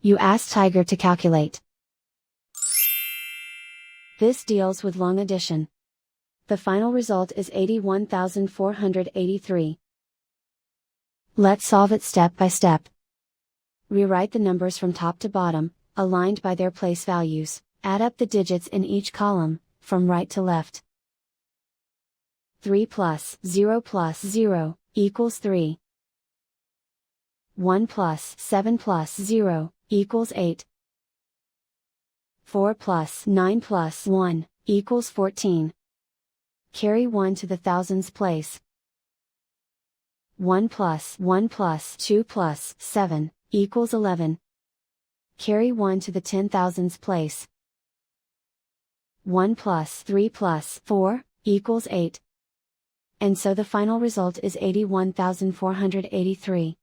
You ask Tiger to calculate. This deals with long addition. The final result is 81,483. Let's solve it step by step. Rewrite the numbers from top to bottom, aligned by their place values. Add up the digits in each column, from right to left. 3 plus 0 plus 0 equals 3. 1 plus 7 plus 0 equals 8. 4 plus 9 plus 1 equals 14. Carry 1 to the thousands place. 1 plus 2 plus 7 equals 11. Carry 1 to the 10,000s place. 1 plus 3 plus 4 equals 8. And so the final result is 81,483.